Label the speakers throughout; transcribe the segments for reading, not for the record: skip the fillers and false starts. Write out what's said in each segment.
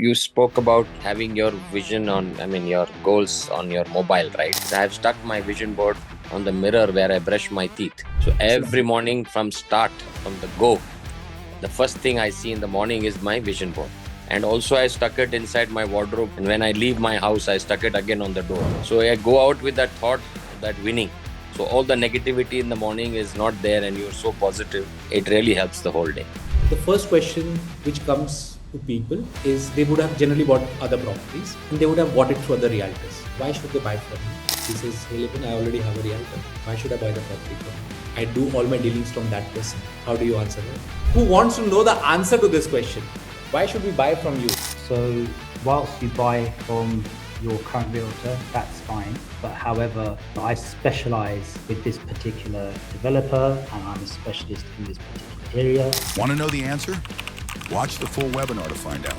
Speaker 1: You spoke about having your vision your goals on your mobile, right? I have stuck my vision board on the mirror where I brush my teeth. So every morning from the go, the first thing I see in the morning is my vision board. And also I stuck it inside my wardrobe. And when I leave my house, I stuck it again on the door. So I go out with that thought that winning. So all the negativity in the morning is not there and you're so positive. It really helps the whole day.
Speaker 2: The first question which comes to people is they would have generally bought other properties and they would have bought it through other realtors. Why should they buy from me? He says, hey Lipin, I already have a realtor. Why should I buy the property from you? I do all my dealings from that person. How do you answer that? Who wants to know the answer to this question? Why should we buy from you?
Speaker 3: So whilst you buy from your current realtor, that's fine. But however, I specialize with this particular developer and I'm a specialist in this particular area.
Speaker 4: Want to know the answer? Watch the full webinar to find out.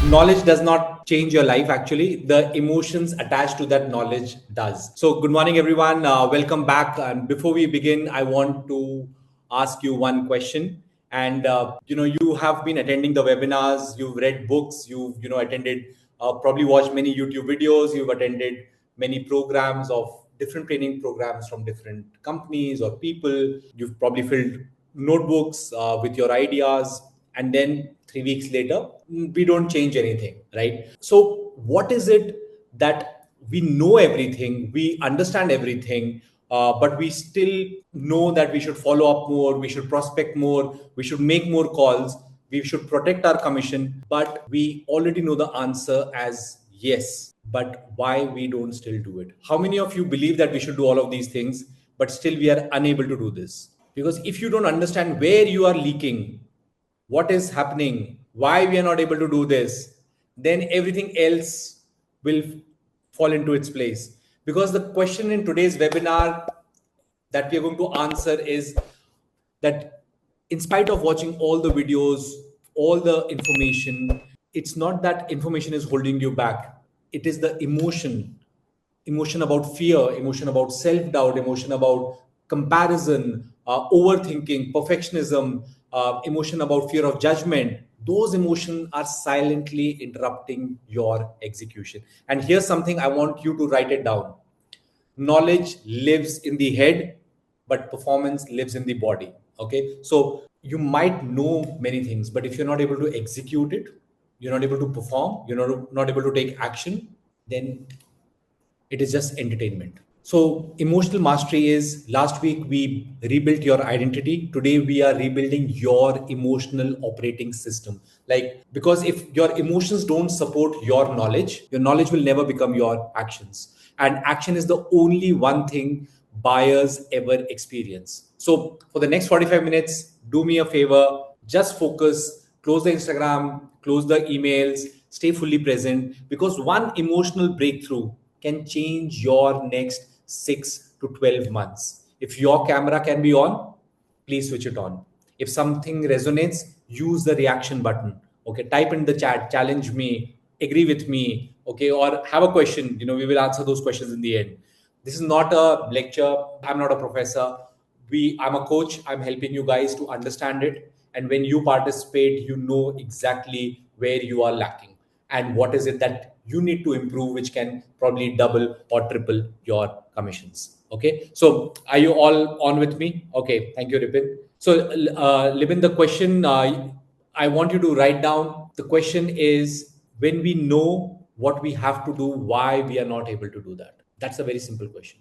Speaker 2: Knowledge does not change your life. Actually, the emotions attached to that knowledge does. So good morning, everyone. Welcome back. And before we begin, I want to ask you one question. And, you have been attending the webinars, you've read books, you've, attended, probably watched many YouTube videos, you've attended many programs of different training programs from different companies or people. You've probably filled notebooks with your ideas. And then 3 weeks later, we don't change anything, right? So what is it that we know everything, we understand everything, but we still know that we should follow up more, we should prospect more, we should make more calls, we should protect our commission, but we already know the answer as yes. But why we don't still do it? How many of you believe that we should do all of these things, but still we are unable to do this? Because if you don't understand where you are leaking, what is happening, why we are not able to do this, then everything else will fall into its place. Because the question in today's webinar that we are going to answer is that in spite of watching all the videos, all the information, it's not that information is holding you back. It is the emotion about fear, emotion about self-doubt, emotion about comparison, overthinking, perfectionism, emotion about fear of judgment. Those emotions are silently interrupting your execution. And here's something I want you to write it down. Knowledge lives in the head, but performance lives in the body. Okay. So you might know many things, but if you're not able to execute it, you're not able to perform, you're not able to take action, then it is just entertainment. So emotional mastery is, last week we rebuilt your identity. Today we are rebuilding your emotional operating system. Because if your emotions don't support your knowledge will never become your actions. And action is the only one thing buyers ever experience. So for the next 45 minutes, do me a favor, just focus, close the Instagram, close the emails, stay fully present, because one emotional breakthrough can change your next 6 to 12 months. If your camera can be on, please switch it on. If something resonates, use the reaction button. Okay, type in the chat, challenge me, agree with me, okay, or have a question. We will answer those questions in the end. This is not a lecture. I'm not a professor. I'm a coach. I'm helping you guys to understand it. And when you participate, you know exactly where you are lacking and what is it that you need to improve, which can probably double or triple your commissions. Okay. So are you all on with me? Okay. Thank you, Ripin. So Libin, the question I want you to write down, the question is, when we know what we have to do, why we are not able to do that? That's a very simple question.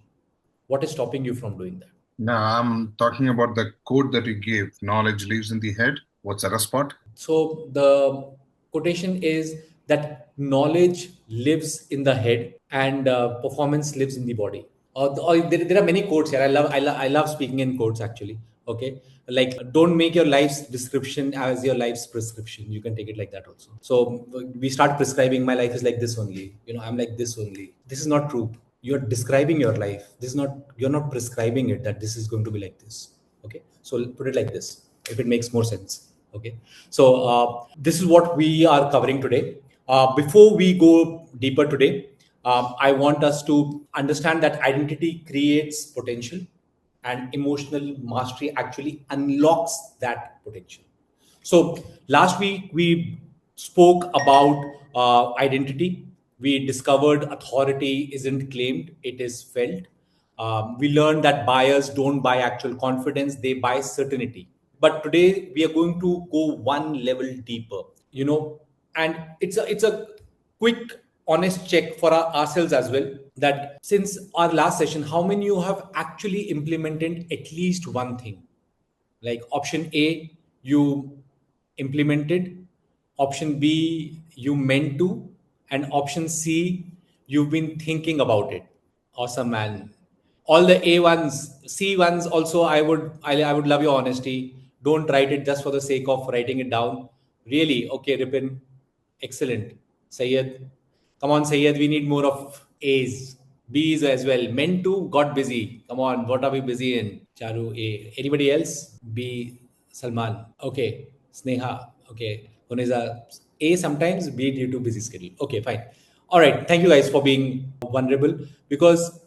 Speaker 2: What is stopping you from doing that?
Speaker 5: No, I'm talking about the quote that you gave. Knowledge lives in the head. What's the spot?
Speaker 2: So the quotation is that knowledge lives in the head and performance lives in the body. There are many quotes here. I love speaking in quotes actually. Okay, like don't make your life's description as your life's prescription. You can take it like that also. So we start prescribing. My life is like this only. I'm like this only. This is not true. You're describing your life. You're not prescribing it that this is going to be like this. Okay, so put it like this if it makes more sense. Okay, so this is what we are covering today. Before we go deeper today, I want us to understand that identity creates potential and emotional mastery actually unlocks that potential. So last week we spoke about identity. We discovered authority isn't claimed, it is felt. We learned that buyers don't buy actual confidence, they buy certainty. But today we are going to go one level deeper, and it's a quick honest check for ourselves as well, that since our last session, how many you have actually implemented at least one thing? Like option A, you implemented, option B, you meant to, and option C, you've been thinking about it. Awesome, man. All the A ones, C ones also, I would love your honesty. Don't write it just for the sake of writing it down. Really, okay, Ripin, excellent. Sayed, come on, Sayed, we need more of A's. B's as well. Meant to, got busy. Come on, what are we busy in? Charu, A. Anybody else? B. Salman. Okay. Sneha. Okay. Huneza. A sometimes, B due to busy schedule. Okay, fine. All right. Thank you guys for being vulnerable, because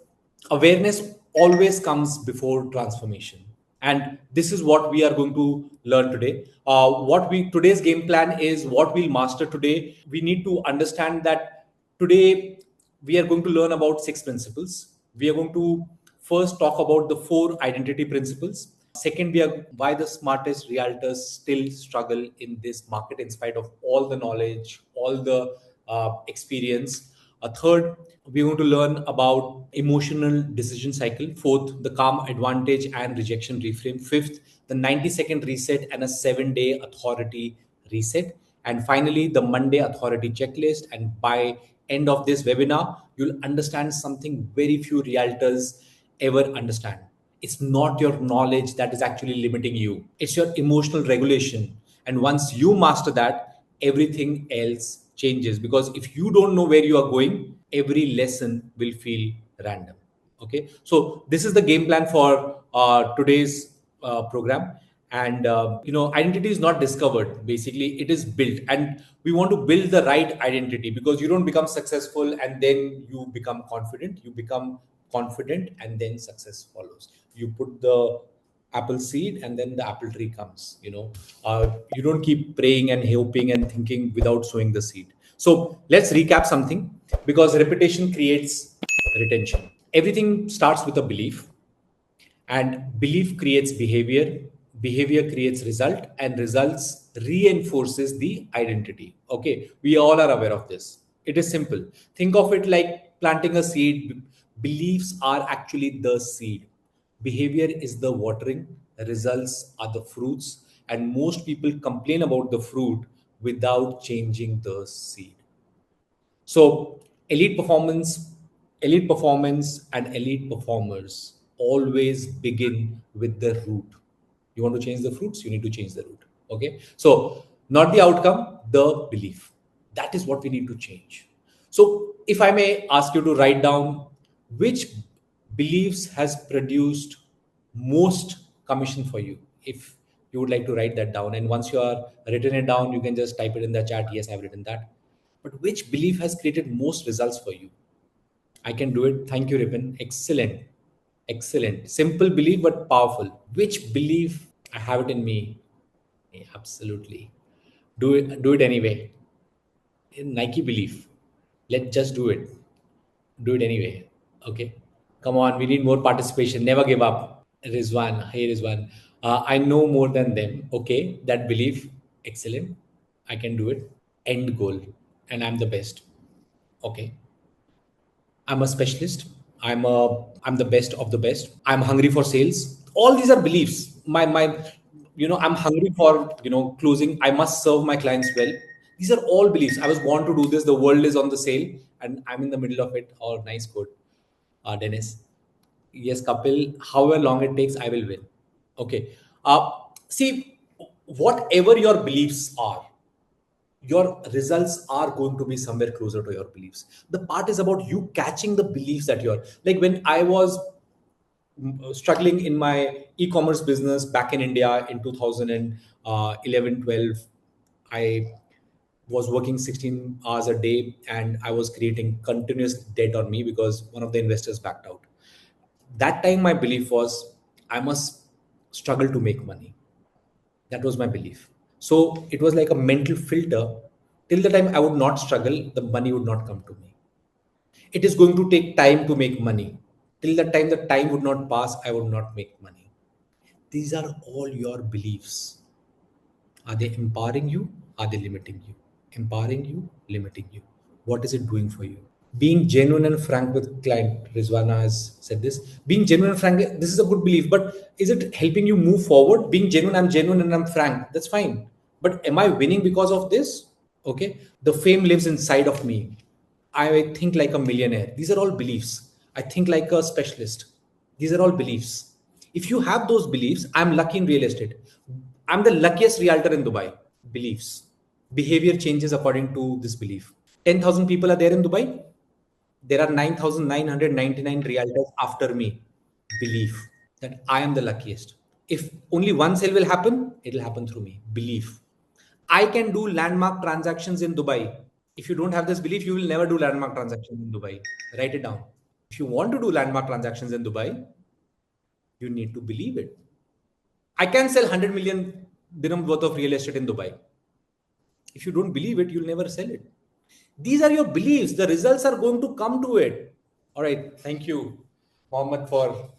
Speaker 2: awareness always comes before transformation, and this is what we are going to learn today. What we today's game plan is what we'll master today. We need to understand that today we are going to learn about 6 principles. We are going to first talk about the 4 identity principles. Second, we are why the smartest realtors still struggle in this market in spite of all the knowledge, all the experience. Third, we're going to learn about emotional decision cycle. Fourth, the calm advantage and rejection reframe. Fifth, the 90-second reset and a 7-day authority reset. And finally, the Monday authority checklist. And by end of this webinar, you'll understand something very few realtors ever understand. It's not your knowledge that is actually limiting you. It's your emotional regulation. And once you master that, everything else changes, because if you don't know where you are going, every lesson will feel random. Okay, so this is the game plan for today's program. And identity is not discovered, basically it is built, and we want to build the right identity, because you don't become successful and then you become confident. You become confident and then success follows. You put the apple seed and then the apple tree comes. You don't keep praying and hoping and thinking without sowing the seed. So let's recap something, because repetition creates retention. Everything starts with a belief, and belief creates behavior creates result, and results reinforces the identity. Okay, we all are aware of this. It is simple. Think of it like planting a seed. Beliefs are actually the seed, behavior is the watering, results are the fruits, and most people complain about the fruit without changing the seed. So elite performance and elite performers always begin with the root. You want to change the fruits, you need to change the root. Okay. So not the outcome, the belief. That is what we need to change. So if I may ask you to write down which beliefs has produced most commission for you. If you would like to write that down, and once you are written it down, you can just type it in the chat. Yes, I've written that. But which belief has created most results for you? I can do it. Thank you, Ripon. Excellent. Excellent. Simple belief, but powerful. Which belief? I have it in me. Yeah, absolutely. Do it anyway. Nike belief. Let's just do it. Do it anyway. Okay. Come on. We need more participation. Never give up. Rizwan. Hey, Rizwan. I know more than them. Okay. That belief. Excellent. I can do it. End goal. And I'm the best. Okay. I'm a specialist. I'm the best of the best. I'm hungry for sales. All these are beliefs. I'm hungry for closing. I must serve my clients well. These are all beliefs. I was born to do this. The world is on the sale, and I'm in the middle of it. Oh, nice quote, Dennis. Yes, Kapil. However long it takes, I will win. Okay. See, whatever your beliefs are, your results are going to be somewhere closer to your beliefs. The part is about you catching the beliefs that you're like. When I was struggling in my e-commerce business back in India in 2011 12, I was working 16 hours a day, and I was creating continuous debt on me because one of the investors backed out. That time my belief was I must struggle to make money. That was my belief. So it was like a mental filter. Till the time I would not struggle, the money would not come to me. It is going to take time to make money. Till the time the time would not pass, I would not make money. These are all your beliefs. Are they empowering you? Are they limiting you? Empowering you, limiting you. What is it doing for you? Being genuine and frank with client, Rizwana has said this. Being genuine and frank, this is a good belief, but is it helping you move forward? Being genuine, I'm genuine and I'm frank. That's fine. But am I winning because of this? Okay. The fame lives inside of me. I think like a millionaire. These are all beliefs. I think like a specialist. These are all beliefs. If you have those beliefs, I'm lucky in real estate. I'm the luckiest realtor in Dubai. Beliefs. Behavior changes according to this belief. 10,000 people are there in Dubai. There are 9,999 realtors after me. Belief that I am the luckiest. If only one sale will happen, it will happen through me. Belief. I can do landmark transactions in Dubai. If you don't have this belief, you will never do landmark transactions in Dubai. Write it down. If you want to do landmark transactions in Dubai, you need to believe it. I can sell 100 million dirham worth of real estate in Dubai. If you don't believe it, you'll never sell it. These are your beliefs. The results are going to come to it. All right. Thank you, Mohammed, for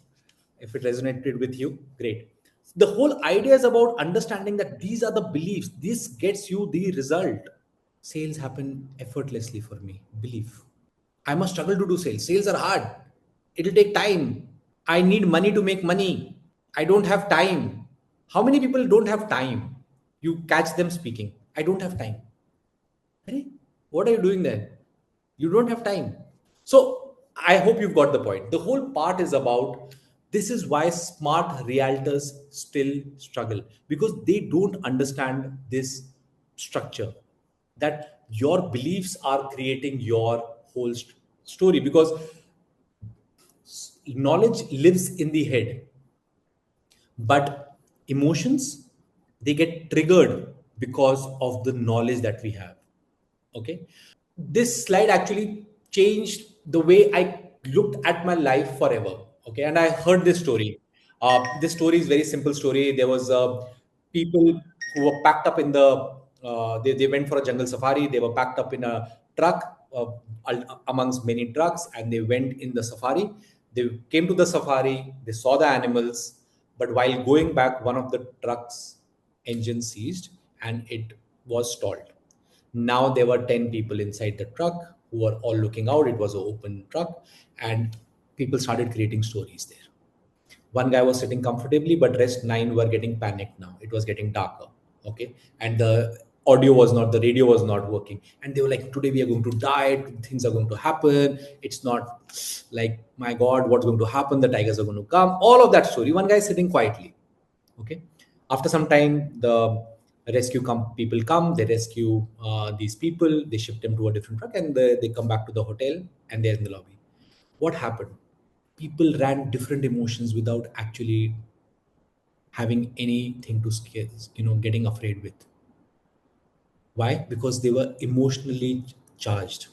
Speaker 2: if it resonated with you. Great. The whole idea is about understanding that these are the beliefs. This gets you the result. Sales happen effortlessly for me. Belief. I must struggle to do sales. Sales are hard. It'll take time. I need money to make money. I don't have time. How many people don't have time? You catch them speaking. I don't have time. Hey, what are you doing then? You don't have time. So I hope you've got the point. The whole part is about this is why smart realtors still struggle because they don't understand this structure that your beliefs are creating your whole story because knowledge lives in the head, but emotions they get triggered because of the knowledge that we have. Okay, this slide actually changed the way I looked at my life forever. Okay, and I heard this story. This story is very simple story. There was people who were packed up in the. They went for a jungle safari. They were packed up in a truck amongst many trucks, and they went in the safari. They came to the safari. They saw the animals, but while going back, one of the truck's engine seized, and it was stalled. Now there were 10 people inside the truck who were all looking out. It was an open truck, and people started creating stories there. One guy was sitting comfortably, but rest nine were getting panicked now. It was getting darker. Okay. And the the radio was not working. And they were like, today we are going to die. Things are going to happen. It's not like, my God, what's going to happen? The tigers are going to come. All of that story. One guy is sitting quietly. Okay. After some time, the people come, they rescue these people, they ship them to a different truck, and they come back to the hotel, and they're in the lobby. What happened? People ran different emotions without actually having anything to scare, getting afraid with. Why? Because they were emotionally charged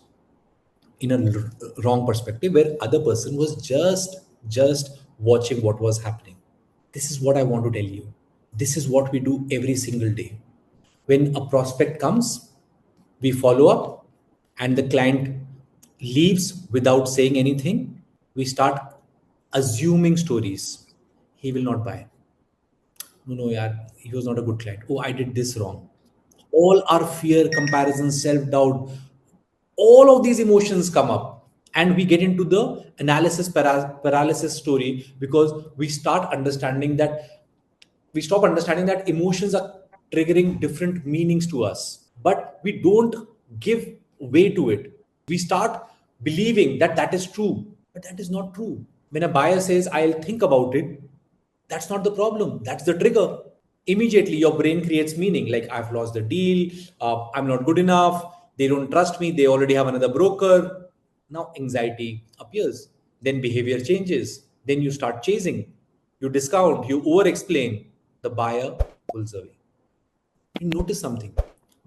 Speaker 2: in a wrong perspective, where other person was just watching what was happening. This is what I want to tell you. This is what we do every single day. When a prospect comes, we follow up, and the client leaves without saying anything. We start assuming stories. He will not buy. No, yaar, he was not a good client. Oh, I did this wrong. All our fear, comparison, self doubt, all of these emotions come up, and we get into the analysis paralysis story because we stop understanding that emotions are triggering different meanings to us, but we don't give way to it. We start believing that that is true, but that is not true. When a buyer says, I'll think about it, that's not the problem. That's the trigger. Immediately, your brain creates meaning like, I've lost the deal, I'm not good enough, they don't trust me, they already have another broker. Now, anxiety appears. Then, behavior changes. Then, you start chasing, you discount, you over explain. The buyer pulls away. You notice something.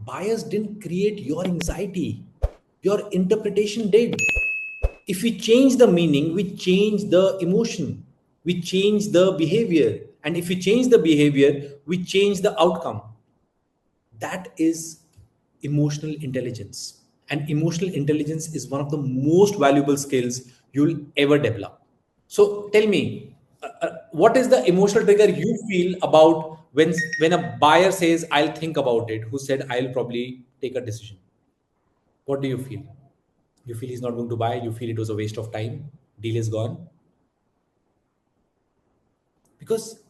Speaker 2: Buyers didn't create your anxiety. Your interpretation did. If we change the meaning, we change the emotion, we change the behavior. And if we change the behavior, we change the outcome. That is emotional intelligence. And emotional intelligence is one of the most valuable skills you'll ever develop. So tell me, what is the emotional trigger you feel about when a buyer says, "I'll think about it," who said, "I'll probably take a decision"? What do you feel? You feel he's not going to buy, you feel it was a waste of time, deal is gone. Because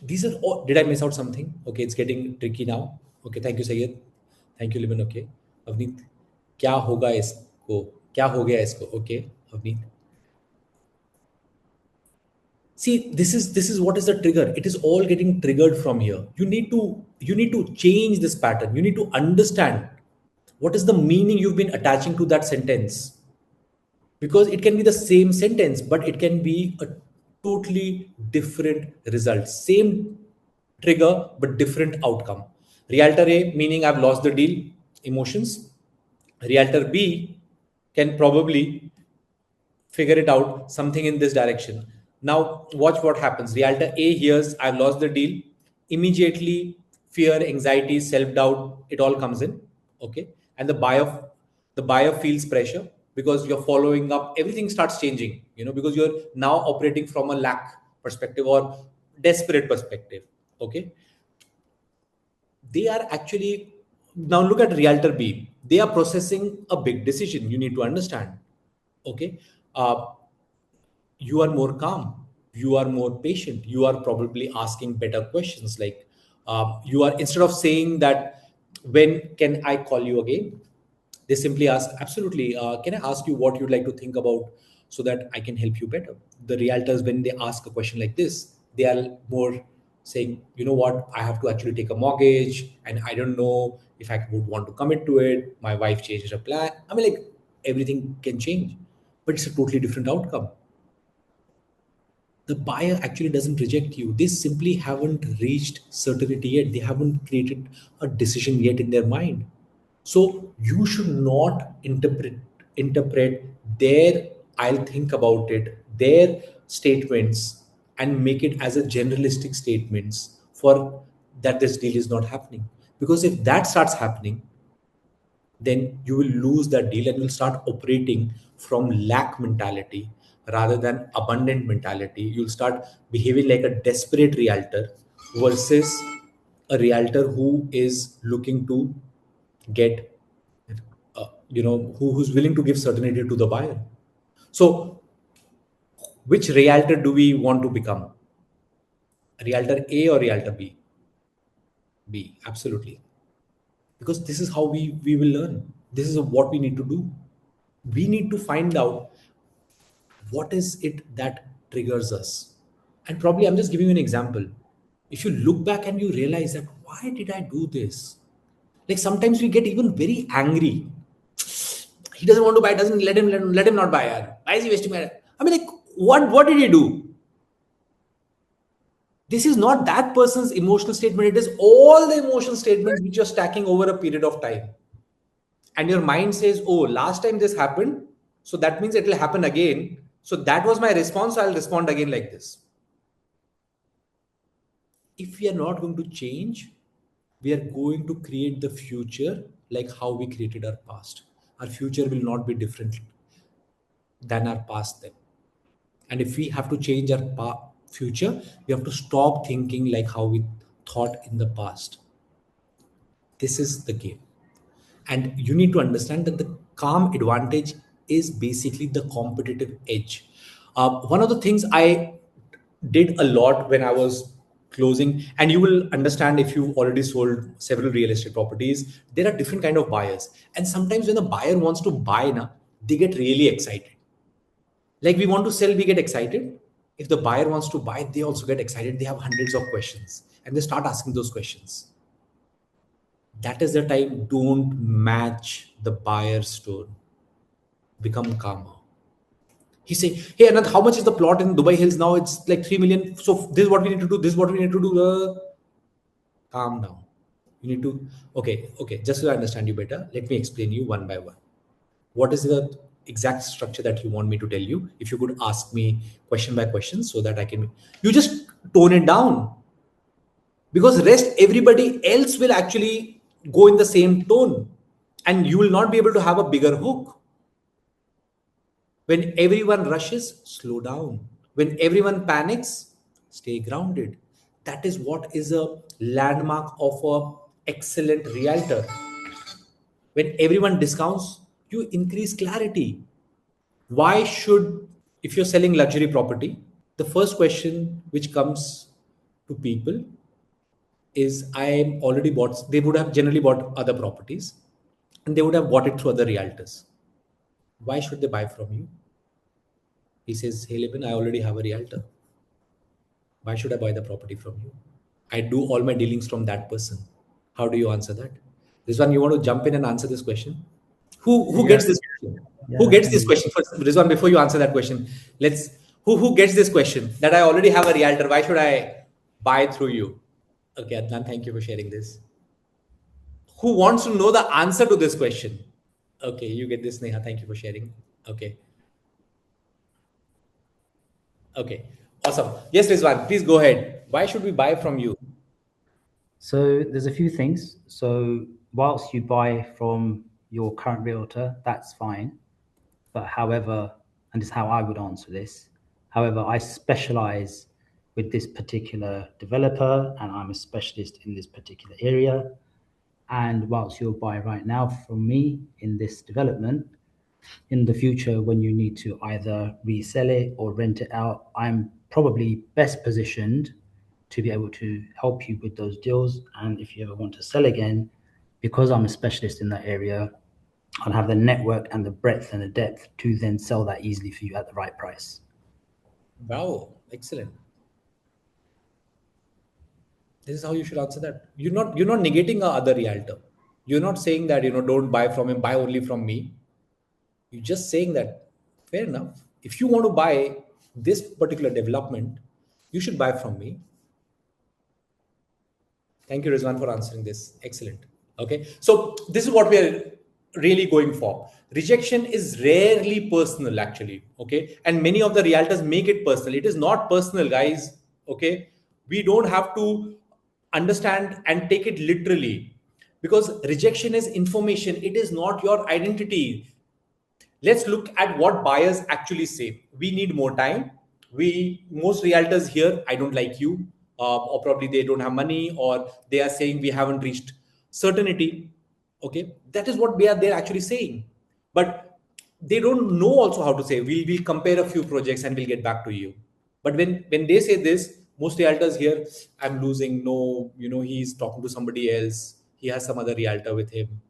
Speaker 2: these are all, did I miss out something? Okay, it's getting tricky now. Okay, thank you, Sayed. Thank you, Liman. Okay, Avneet, क्या होगा इसको? क्या हो गया इसको? Okay, Avneet. See, this is what is the trigger. It is all getting triggered from here. You need to change this pattern. You need to understand what is the meaning you've been attaching to that sentence, because it can be the same sentence but it can be a totally different result, same trigger but different outcome. Realtor A, meaning I've lost the deal, emotions. Realtor B can probably figure it out, something in this direction. Now watch what happens. Realtor A hears, I've lost the deal. Immediately fear, anxiety, self-doubt, it all comes in. Okay. And the buyer feels pressure because you're following up, everything starts changing, because you're now operating from a lack perspective or desperate perspective. Okay. They are actually, now look at Realtor B. They are processing a big decision. You need to understand. Okay. You are more calm, you are more patient, you are probably asking better questions, like you are, instead of saying that, when can I call you again, they simply ask, absolutely, can I ask you what you'd like to think about so that I can help you better. The realtors, when they ask a question like this, they are more saying, you know what, I have to actually take a mortgage and I don't know if I would want to commit to it, my wife changed her plan, I mean, like, everything can change, but it's a totally different outcome. The buyer actually doesn't reject you. They simply haven't reached certainty yet. They haven't created a decision yet in their mind. So you should not interpret their "I'll think about it," their statements, and make it as a generalistic statements for that this deal is not happening. Because if that starts happening, then you will lose that deal and you'll start operating from lack mentality rather than abundant mentality. You'll start behaving like a desperate realtor versus a realtor who is looking to get, who's willing to give certainty to the buyer. So, which realtor do we want to become? Realtor A or realtor B? B, absolutely. Because this is how we will learn. This is what we need to do. We need to find out what is it that triggers us. And probably I'm just giving you an example. If you look back and you realize that, why did I do this? Like, sometimes we get even very angry. He doesn't want to buy, doesn't let him not buy. Why is he wasting my time? I mean, like, what did he do? This is not that person's emotional statement. It is all the emotional statements which you're stacking over a period of time. And your mind says, oh, last time this happened, so that means it will happen again. So that was my response, so I'll respond again like this. If we are not going to change, we are going to create the future like how we created our past. Our future will not be different than our past then. And if we have to change our future, we have to stop thinking like how we thought in the past. This is the game. And you need to understand that the calm advantage is basically the competitive edge. One of the things I did a lot when I was closing, and you will understand if you've already sold several real estate properties, there are different kind of buyers. And sometimes when the buyer wants to buy, they get really excited. Like, we want to sell, we get excited. If the buyer wants to buy, they also get excited. They have hundreds of questions and they start asking those questions. That is the time. Don't match the buyer's tone. Become calmer. He say, hey Anand, how much is the plot in Dubai Hills now? It's like 3 million. So this is what we need to do. This is what we need to do. Calm down. You need to, okay. Just so I understand you better, let me explain you one by one. What is the exact structure that you want me to tell you? If you could ask me question by question so that I can, you just tone it down. Because rest, everybody else will actually go in the same tone and you will not be able to have a bigger hook. When everyone rushes, slow down. When everyone panics, stay grounded. That is what is a landmark of a excellent realtor. When everyone discounts, you increase clarity. Why should, if you're selling luxury property, the first question which comes to people is, I already bought, they would have generally bought other properties and they would have bought it through other realtors. Why should they buy from you? He says, hey, Levin, I already have a realtor. Why should I buy the property from you? I do all my dealings from that person. How do you answer that? Rizwan, you want to jump in and answer this question? Who gets this question? Who gets this question? First, Rizwan, before you answer that question, let's who gets this question that I already have a realtor. Why should I buy through you? Okay, Adnan, thank you for sharing this. Who wants to know the answer to this question? Okay, you get this, Neha. Thank you for sharing. Okay. Okay. Awesome. Yes, Rizwan, please go ahead. Why should we buy from you?
Speaker 3: So there's a few things. So whilst you buy from your current realtor, that's fine. But however, and this is how I would answer this, however, I specialize with this particular developer and I'm a specialist in this particular area. And whilst you'll buy right now from me in this development, in the future, when you need to either resell it or rent it out, I'm probably best positioned to be able to help you with those deals. And if you ever want to sell again, because I'm a specialist in that area, I'll have the network and the breadth and the depth to then sell that easily for you at the right price.
Speaker 2: Wow, excellent. This is how you should answer that. You're not negating a other realtor. You're not saying that, don't buy from him, buy only from me. You're just saying that, fair enough. If you want to buy this particular development, you should buy from me. Thank you, Rizwan, for answering this. Excellent. Okay. So this is what we are really going for. Rejection is rarely personal, actually. Okay. And many of the realtors make it personal. It is not personal, guys. Okay. We don't have to understand and take it literally, because rejection is information. It is not your identity. Let's look at what buyers actually say. We need more time. Most realtors here, I don't like you, or probably they don't have money, or they are saying we haven't reached certainty. Okay, that is what they're actually saying. But they don't know also how to say, we'll compare a few projects and we'll get back to you. But when they say this, most realtors here, I'm losing. No, he's talking to somebody else. He has some other realtor with him.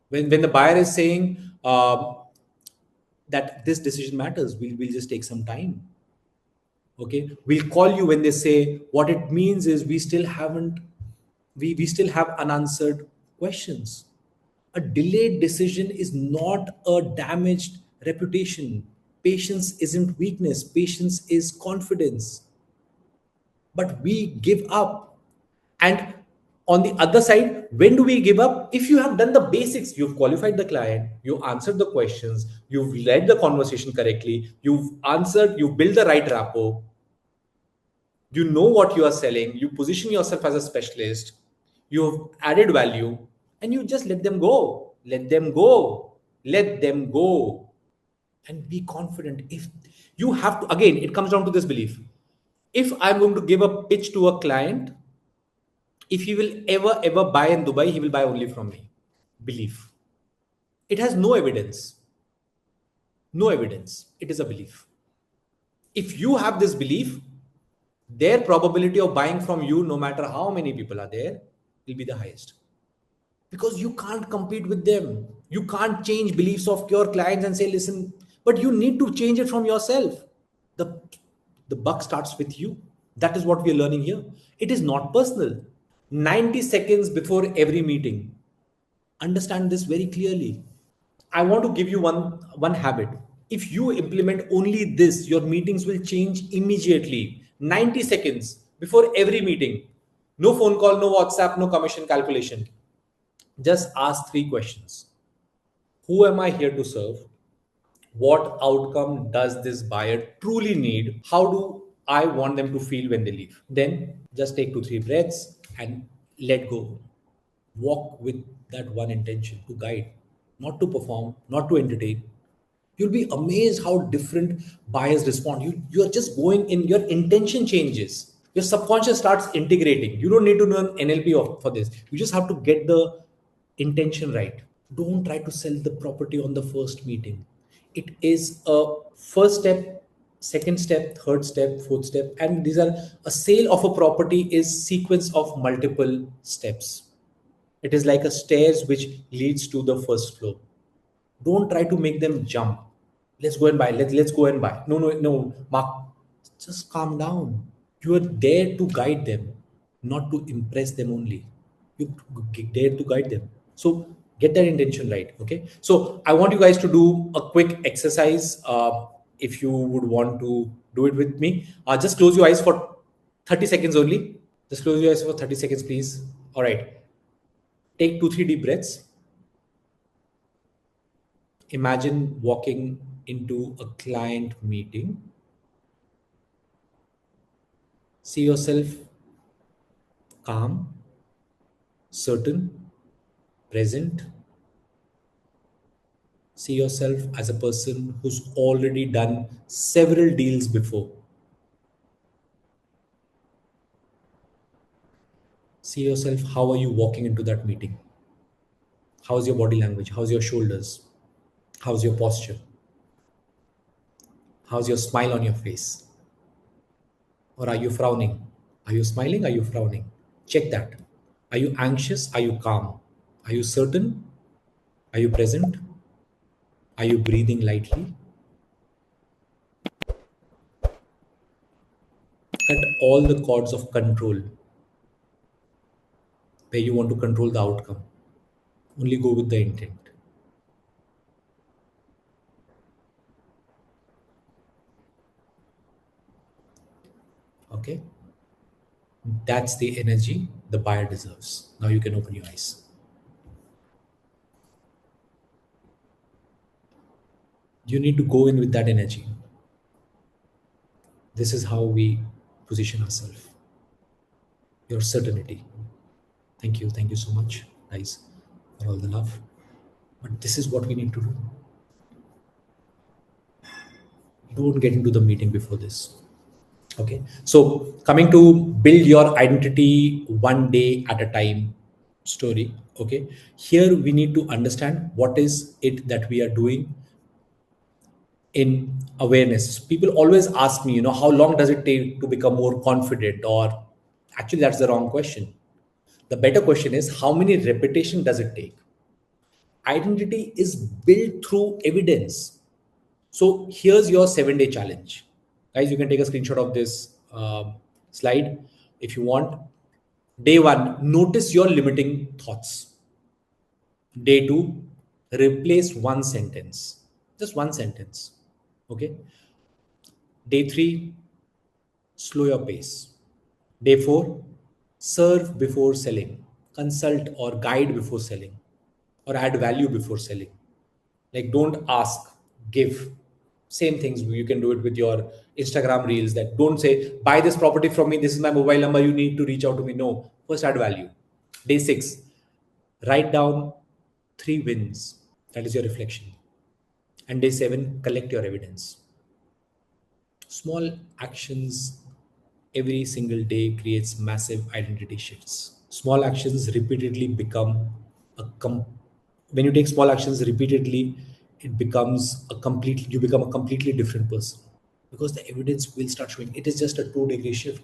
Speaker 2: When the buyer is saying, that this decision matters, we'll just take some time. Okay, we'll call you when they say, what it means is we still have unanswered questions. A delayed decision is not a damaged reputation. Patience isn't weakness, patience is confidence. But we give up. And on the other side, when do we give up? If you have done the basics, you've qualified the client, you answered the questions, you've led the conversation correctly, you build the right rapport, you know what you are selling, you position yourself as a specialist, you've added value, and you just let them go. Let them go. Let them go. And be confident. If you have to, again, it comes down to this belief. If I'm going to give a pitch to a client, if he will ever buy in Dubai, he will buy only from me. Belief. It has no evidence. No evidence. It is a belief. If you have this belief, their probability of buying from you, no matter how many people are there, will be the highest. Because you can't compete with them. You can't change beliefs of your clients and say, listen, but you need to change it from yourself. The buck starts with you. That is what we are learning here. It is not personal. 90 seconds before every meeting. Understand this very clearly. I want to give you one habit. If you implement only this, your meetings will change immediately. 90 seconds before every meeting. No phone call, no WhatsApp, no commission calculation. Just ask 3 questions. Who am I here to serve? What outcome does this buyer truly need? How do I want them to feel when they leave? Then just take 2, 3 breaths and let go. Walk with that one intention to guide, not to perform, not to entertain. You'll be amazed how different buyers respond. You are just going in, your intention changes. Your subconscious starts integrating. You don't need to learn NLP for this. You just have to get the intention right. Don't try to sell the property on the first meeting. It is a first step, second step, third step, fourth step, and these are a sale of a property is sequence of multiple steps. It is like a stairs which leads to the first floor. Don't try to make them jump. Let's go and buy. Let's go and buy. No, Mark. Just calm down. You are there to guide them, not to impress them only. You there to guide them. So get that intention right. Okay. So I want you guys to do a quick exercise. If you would want to do it with me, just close your eyes for 30 seconds only. Just close your eyes for 30 seconds, please. All right. Take 2, 3 deep breaths. Imagine walking into a client meeting. See yourself calm, certain, present. See yourself as a person who's already done several deals before. See yourself, how are you walking into that meeting? How's your body language? How's your shoulders? How's your posture? How's your smile on your face? Or are you frowning? Are you smiling? Are you frowning? Check that. Are you anxious? Are you calm? Are you certain? Are you present? Are you breathing lightly? Cut all the cords of control where you want to control the outcome. Only go with the intent. Okay? That's the energy the buyer deserves. Now you can open your eyes. You need to go in with that energy. This is how we position ourselves. Your certainty. Thank you. Thank you so much, guys, for all the love. But this is what we need to do. Don't get into the meeting before this. Okay. So coming to build your identity one day at a time story. Okay. Here we need to understand what is it that we are doing in awareness. People always ask me, how long does it take to become more confident? Or actually, that's the wrong question. The better question is, how many repetition does it take? Identity is built through evidence. So here's your 7-day challenge. Guys, you can take a screenshot of this slide if you want. Day 1, notice your limiting thoughts. Day 2, replace one sentence, just one sentence. Okay. Day 3, slow your pace. Day 4, serve before selling, consult or guide before selling, or add value before selling. Like, don't ask, give. Same things, you can do it with your Instagram reels. That don't say, buy this property from me, this is my mobile number, you need to reach out to me. No, first add value. Day 6, write down 3 wins. That is your reflection. And day 7, collect your evidence. Small actions every single day creates massive identity shifts. Small actions repeatedly become when you take small actions repeatedly, it becomes you become a completely different person, because the evidence will start showing. It is just a 2-degree shift.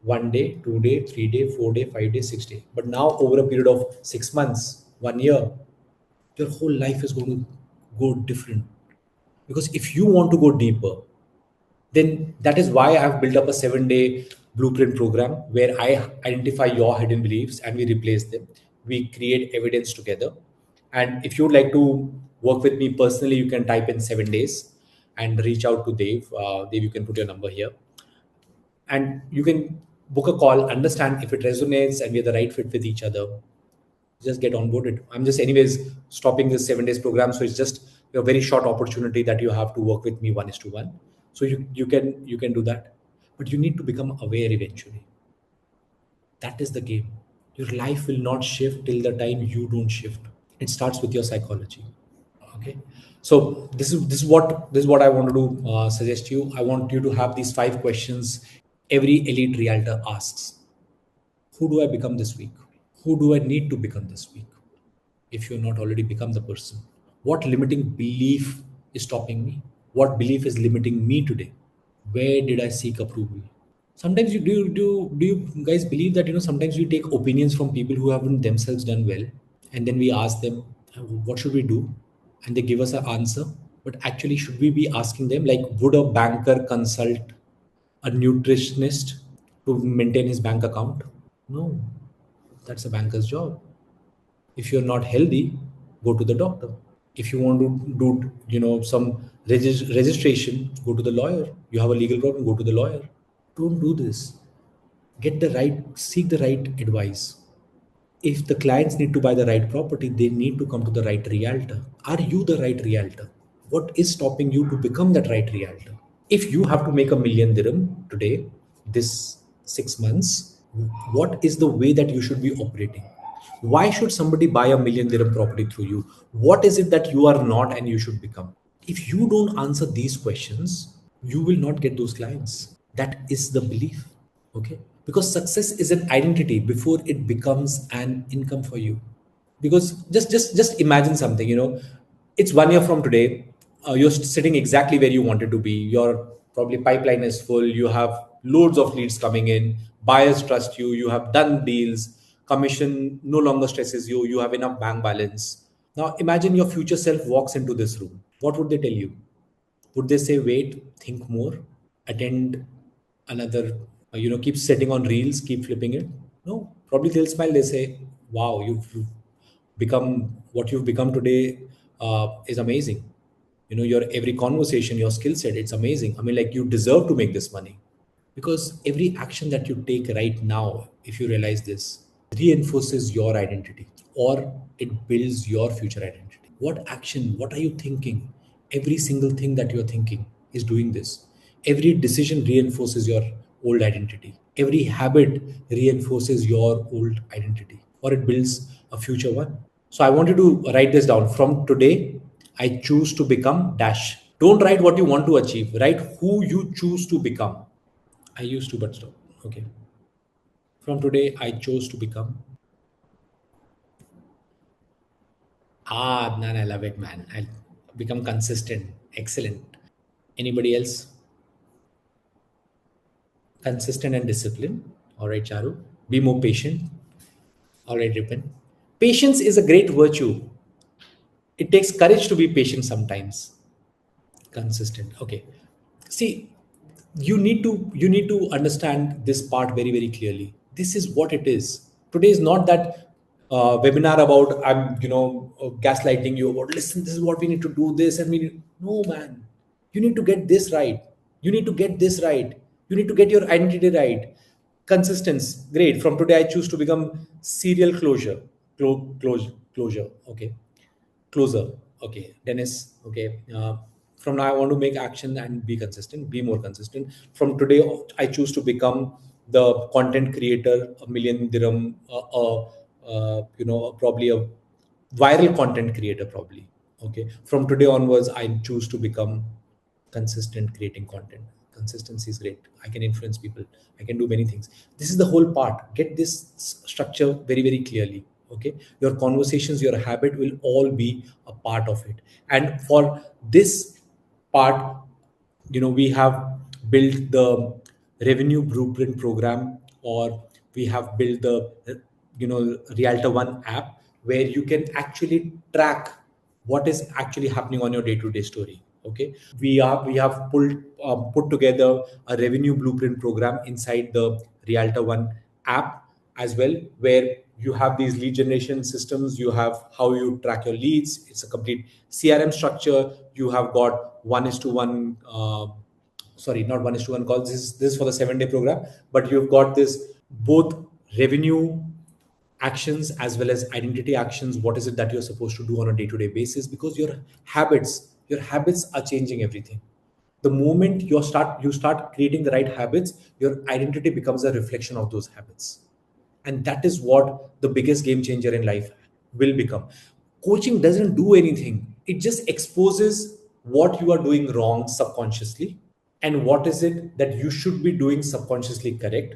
Speaker 2: 1 day, 2 day, 3 day, 4 day, 5 day, 6 day. But now over a period of 6 months, 1 year, your whole life is going to go different. Because if you want to go deeper, then that is why I've built up a 7-day blueprint program where I identify your hidden beliefs and we replace them. We create evidence together. And if you would like to work with me personally, you can type in 7 days and reach out to Dave. Dave, you can put your number here. And you can book a call, understand if it resonates and we're the right fit with each other. Just get onboarded. I'm just anyways stopping this 7 days program, so it's just a very short opportunity that you have to work with me 1:1. So you can do that, but you need to become aware eventually. That is the game. Your life will not shift till the time you don't shift. It starts with your psychology. Okay, so this is what I want to suggest you. I want you to have these 5 questions every elite realtor asks. Who do I become this week? Who do I need to become this week? If you're not already become the person, what limiting belief is stopping me? What belief is limiting me today? Where did I seek approval? Sometimes you guys believe that sometimes we take opinions from people who haven't themselves done well, and then we ask them, what should we do? And they give us an answer. But actually, should we be asking them, like, would a banker consult a nutritionist to maintain his bank account? No, that's a banker's job. If you're not healthy, go to the doctor. If you want to do some registration, go to the lawyer. You have a legal problem, go to the lawyer. Don't do this. Seek the right advice. If the clients need to buy the right property, they need to come to the right realtor. Are you the right realtor? What is stopping you to become that right realtor? If you have to make $1 million today, this 6 months, what is the way that you should be operating? Why should somebody buy $1 million property through you? What is it that you are not and you should become? If you don't answer these questions, you will not get those clients. That is the belief. Okay, because success is an identity before it becomes an income for you. Because just imagine something, it's 1 year from today. You're sitting exactly where you wanted to be. Your probably pipeline is full. You have loads of leads coming in. Buyers trust you. You have done deals. Commission no longer stresses you. You have enough bank balance. Now imagine your future self walks into this room. What would they tell you? Would they say, wait, think more, attend another, keep setting on reels, keep flipping it? No, probably they'll smile. They say, wow, you've become what you've become today is amazing. Your every conversation, your skill set, it's amazing. I mean, like, you deserve to make this money. Because every action that you take right now, if you realize this, reinforces your identity or it builds your future identity. What action, what are you thinking? Every single thing that you're thinking is doing this. Every decision reinforces your old identity. Every habit reinforces your old identity or it builds a future one. So I want you to write this down. From today, I choose to become dash. Don't write what you want to achieve, write who you choose to become. I used to, but stop. Okay. From today, I chose to become. Man, I love it, man. I'll become consistent. Excellent. Anybody else? Consistent and disciplined. All right, Charu. Be more patient. All right, Ripon. Patience is a great virtue. It takes courage to be patient sometimes. Consistent. Okay. See, you need to understand this part very, very clearly. This is what it is. Today is not that webinar about I'm gaslighting you about, listen, this is what we need to do this and we need, no, man. You need to get this right. You need to get this right. You need to get your identity right. Consistency, great. From today I choose to become serial closure. Okay. Closer. Okay. Dennis. Okay. From now I want to make action and be consistent, be more consistent. From today I choose to become the content creator, $1 million probably a viral content creator, probably. Okay. From today onwards I choose to become consistent creating content. Consistency is great. I can influence people. I can do many things. This is the whole part. Get this structure very, very clearly. Okay. Your conversations, your habit will all be a part of it. And for this part, we have built the revenue blueprint program, or we have built the Realtor One app, where you can actually track what is actually happening on your day-to-day story. Okay, we have put together a revenue blueprint program inside the Realtor One app as well, where you have these lead generation systems. You have how you track your leads. It's a complete CRM structure. You have got 1:1 sorry, not 1:1 calls. This is for the 7-day program, but you've got this both revenue actions as well as identity actions. What is it that you're supposed to do on a day-to-day basis? Because your habits are changing everything. The moment you start creating the right habits, your identity becomes a reflection of those habits, and that is what the biggest game changer in life will become. Coaching doesn't do anything, it just exposes what you are doing wrong subconsciously and what is it that you should be doing subconsciously correct,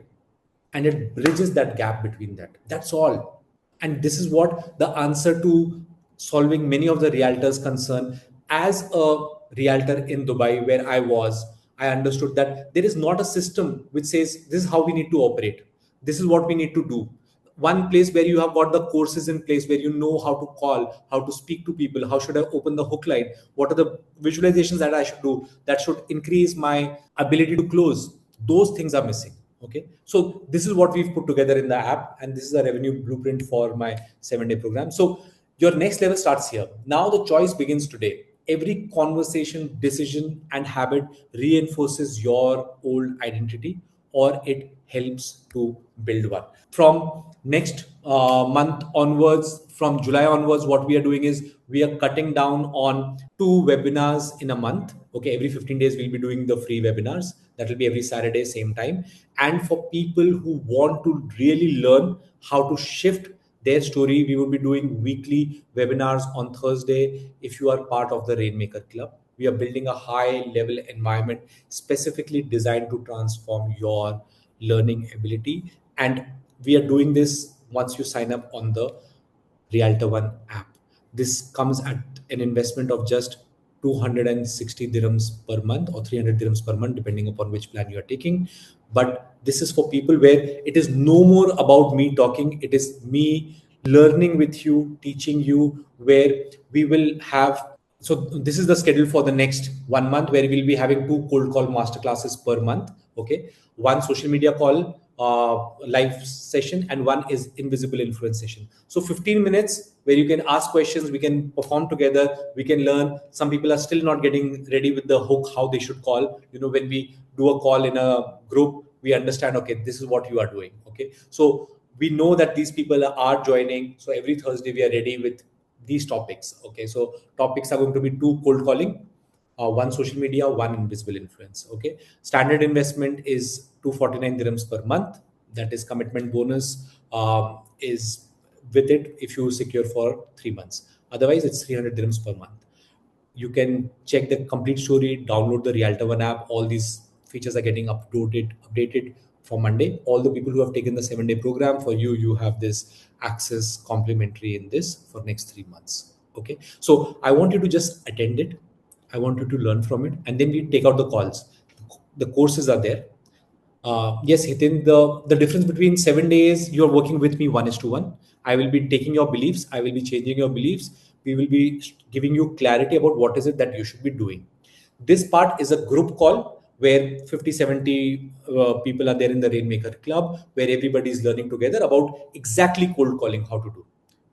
Speaker 2: and it bridges that gap between that. That's all. And this is what the answer to solving many of the realtors concern. As a realtor in Dubai where I understood that there is not a system which says this is how we need to operate, this is what we need to do. One place where you have got the courses in place where you know how to call, how to speak to people, how should I open the hook line, what are the visualizations that I should do that should increase my ability to close. Those things are missing. Okay, so this is what we've put together in the app, and this is a revenue blueprint for my 7-day program. So your next level starts here. Now the choice begins today. Every conversation, decision, and habit reinforces your old identity, or it helps to build one. From next month onwards, from July onwards, what we are doing is we are cutting down on 2 webinars in a month. Okay, every 15 days we'll be doing the free webinars. That will be every Saturday, same time. And for people who want to really learn how to shift their story, we will be doing weekly webinars on Thursday. If you are part of the Rainmaker Club, we are building a high level environment specifically designed to transform your learning ability. And we are doing this once you sign up on the Realtor One app. This comes at an investment of just 260 dirhams per month or 300 dirhams per month, depending upon which plan you are taking. But this is for people where it is no more about me talking, it is me learning with you, teaching you, where we will have. So this is the schedule for the next 1 month, where we'll be having 2 cold call masterclasses per month. Okay, one social media call live session, and one is invisible influence session. So 15 minutes where you can ask questions, we can perform together, we can learn. Some people are still not getting ready with the hook, how they should call. When we do a call in a group, we understand, okay, this is what you are doing. Okay, so we know that these people are joining. So every Thursday we are ready with these topics. Okay, so topics are going to be 2 cold calling, one social media, one invisible influence. Okay, standard investment is 249 dirhams per month. That is commitment bonus is with it if you secure for 3 months. Otherwise, it's 300 dirhams per month. You can check the complete story, download the Realtor One app. All these features are getting updated for Monday. All the people who have taken the 7-day program, for you have this access complimentary in this for next 3 months. Okay, so I want you to just attend it. I want you to learn from it, and then we take out the calls. The courses are there. Yes, Hitin, the difference between 7 days, you're working with me 1:1. I will be taking your beliefs, I will be changing your beliefs. We will be giving you clarity about what is it that you should be doing. This part is a group call where 50, 70 people are there in the Rainmaker Club, where everybody is learning together about exactly cold calling, how to do.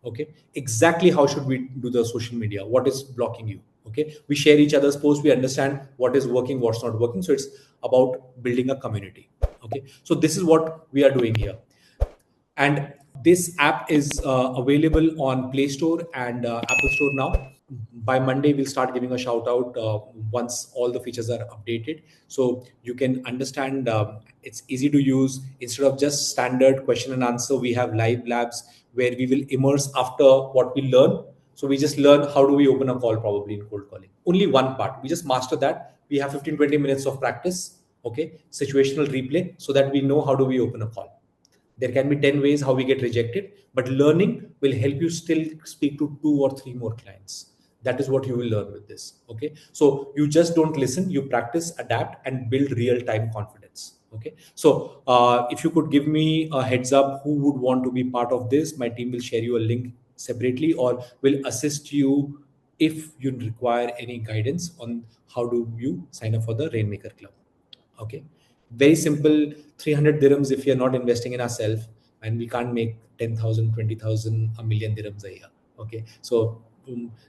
Speaker 2: Okay, exactly how should we do the social media, what is blocking you. Okay, we share each other's posts, we understand what is working, what's not working. So it's about building a community. Okay, so this is what we are doing here. And this app is available on Play Store and Apple Store now. By Monday, we'll start giving a shout out once all the features are updated. So you can understand, it's easy to use. Instead of just standard question and answer, we have live labs where we will immerse after what we learn. So we just learn how do we open a call, probably in cold calling. Only one part. We just master that. We have 15, 20 minutes of practice. Okay. Situational replay so that we know how do we open a call. There can be 10 ways how we get rejected, but learning will help you still speak to 2 or 3 more clients. That is what you will learn with this. Okay. So you just don't listen, you practice, adapt, and build real time confidence. Okay. So if you could give me a heads up who would want to be part of this, my team will share you a link separately or will assist you if you require any guidance on how do you sign up for the Rainmaker Club. Okay, very simple. 300 dirhams if you're not investing in ourselves, and we can't make 10,000, 20,000, a million dirhams a year. Okay, so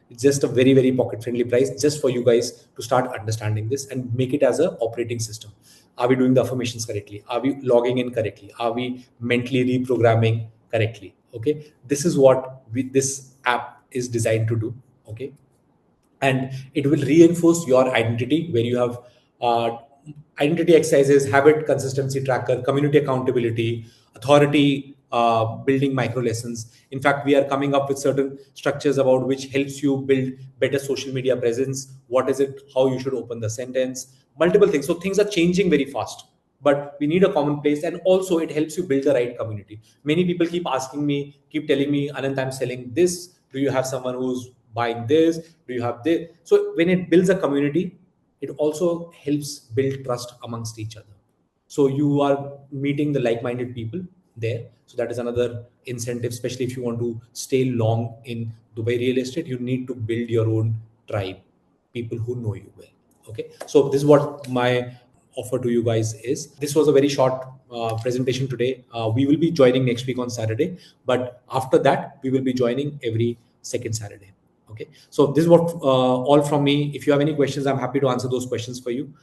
Speaker 2: It's just a very, very pocket friendly price just for you guys to start understanding this and make it as a operating system. Are we doing the affirmations correctly? Are we logging in correctly? Are we mentally reprogramming correctly? Okay, this is what this app is designed to do. Okay, and it will reinforce your identity where you have uh, identity exercises, habit consistency tracker, community accountability, authority building micro lessons. In fact, we are coming up with certain structures about which helps you build better social media presence. What is it? How you should open the sentence? Multiple things. So things are changing very fast, but we need a common place, and also it helps you build the right community. Many people keep asking me, keep telling me, Anant, I'm selling this. Do you have someone who's buying this? Do you have this? So when it builds a community, it also helps build trust amongst each other. So you are meeting the like-minded people there. So that is another incentive, especially if you want to stay long in Dubai real estate. You need to build your own tribe, people who know you well. Okay, so this is what my offer to you guys is. This was a very short presentation today. We will be joining next week on Saturday, but after that we will be joining every second Saturday. Okay, so this is what all from me. If you have any questions, I'm happy to answer those questions for you.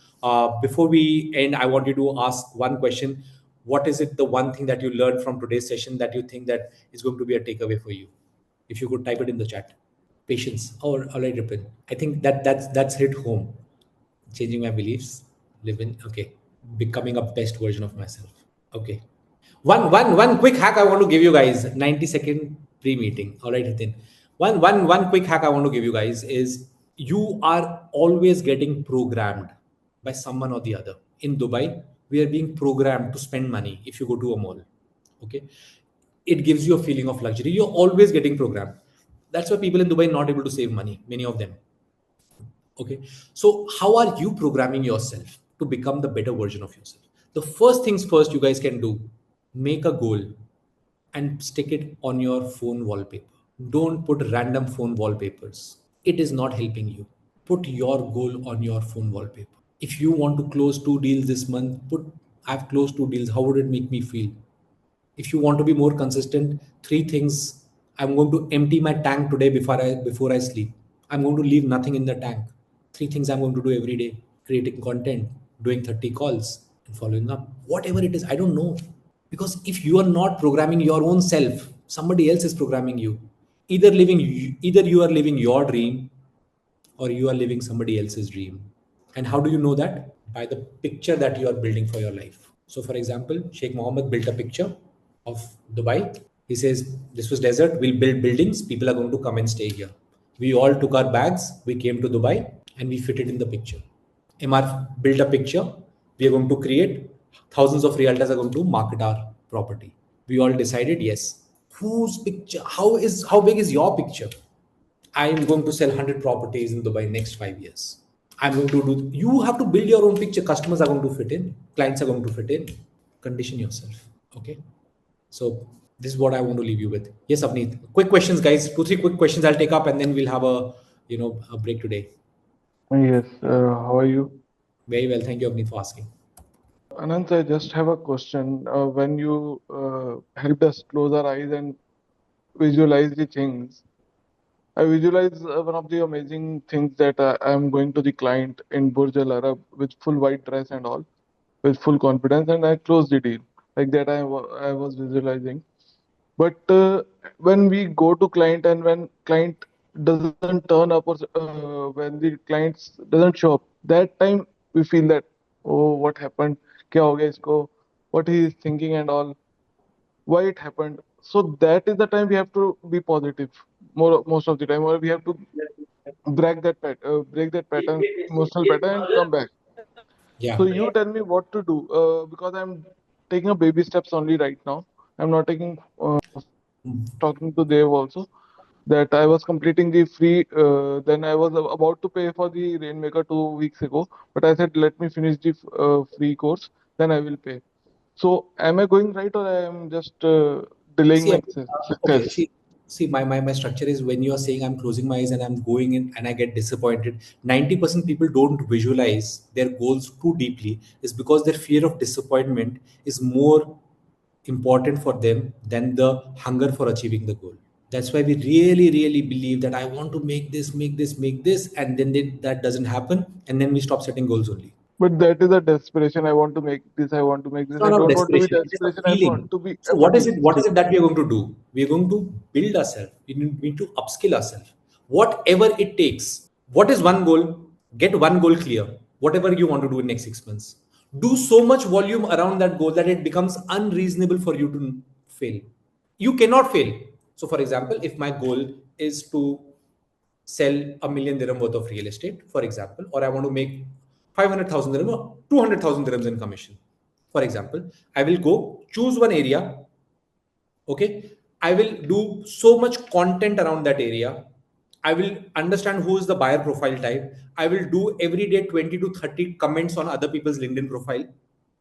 Speaker 2: Before we end, I want you to ask one question. What is it, the one thing that you learned from today's session that you think that is going to be a takeaway for you? If you could type it in the chat. Patience. Or all right, Ripin. I think that's hit home. Changing my beliefs, living. Okay, becoming a best version of myself. Okay, one quick hack I want to give you guys. 90-second pre-meeting. All right, Hithin. One quick hack I want to give you guys is you are always getting programmed by someone or the other. In Dubai, we are being programmed to spend money if you go to a mall. Okay, it gives you a feeling of luxury. You're always getting programmed. That's why people in Dubai are not able to save money. Many of them. Okay, so how are you programming yourself to become the better version of yourself? The first things first you guys can do, make a goal and stick it on your phone wallpaper. Don't put random phone wallpapers. It is not helping you. Put your goal on your phone wallpaper. If you want to close 2 deals this month, put I've closed 2 deals. How would it make me feel? If you want to be more consistent, 3 things. I'm going to empty my tank today before I sleep. I'm going to leave nothing in the tank. 3 things I'm going to do every day: creating content, doing 30 calls, and following up. Whatever it is, I don't know. Because if you are not programming your own self, somebody else is programming you. Either you are living your dream or you are living somebody else's dream. And how do you know that? By the picture that you are building for your life. So, for example, Sheikh Mohammed built a picture of Dubai. He says, this was desert, we'll build buildings, people are going to come and stay here. We all took our bags, we came to Dubai, and we fitted in the picture. MR built a picture, we are going to create, thousands of realtors are going to market our property. We all decided, yes. Whose picture? How big is your picture? I am going to sell 100 properties in Dubai next 5 years. I'm going to do. You have to build your own picture. Customers are going to fit in. Clients are going to fit in. Condition yourself. Okay. So this is what I want to leave you with. Yes, Avneet. Quick questions, guys. 2-3 quick questions I'll take up, and then we'll have a break today.
Speaker 6: Yes, how are you?
Speaker 2: Very well. Thank you, Avneet, for asking.
Speaker 6: Anant, I just have a question. When you helped us close our eyes and visualize the things, I visualize one of the amazing things that I am going to the client in Burj Al Arab with full white dress and all, with full confidence, and I closed the deal. Like that, I was visualizing. But when we go to client and when client doesn't turn up, or when the client doesn't show up, that time we feel that, oh, what happened? क्या हो गया इसको? What he is thinking and all, why it happened? So that is the time we have to be positive most of the time, or we have to break that pattern, emotional pattern, and come back.
Speaker 2: Yeah.
Speaker 6: So you tell me what to do, because I'm taking a baby steps only right now. I'm not taking talking to Dev also that I was completing the free. Then I was about to pay for the Rainmaker 2 weeks ago, but I said let me finish the free course, then I will pay. So am I going right, or I am just delaying
Speaker 2: See,
Speaker 6: my
Speaker 2: okay.
Speaker 6: success?
Speaker 2: See, my structure is when you are saying I'm closing my eyes and I'm going in and I get disappointed. 90% people don't visualize their goals too deeply, is because their fear of disappointment is more important for them than the hunger for achieving the goal. That's why we really, really believe that I want to make this, and then that doesn't happen, and then we stop setting goals only.
Speaker 6: But that is a desperation. I want to make this. I want to make this.
Speaker 2: It's
Speaker 6: I
Speaker 2: not about
Speaker 6: don't want to be
Speaker 2: desperation, it is a
Speaker 6: desperation. I
Speaker 2: feeling.
Speaker 6: want to be
Speaker 2: So what is
Speaker 6: empathy.
Speaker 2: it? What is it that we are going to do? We are going to build ourselves. We need to upskill ourselves. Whatever it takes. What is one goal? Get one goal clear. Whatever you want to do in next 6 months. Do so much volume around that goal that it becomes unreasonable for you to fail. You cannot fail. So, for example, if my goal is to sell $1 million worth of real estate, for example, or I want to make 500,000 dirham or 200,000 dirhams in commission, for example, I will go choose one area. Okay. I will do so much content around that area. I will understand who is the buyer profile type. I will do every day 20 to 30 comments on other people's LinkedIn profile.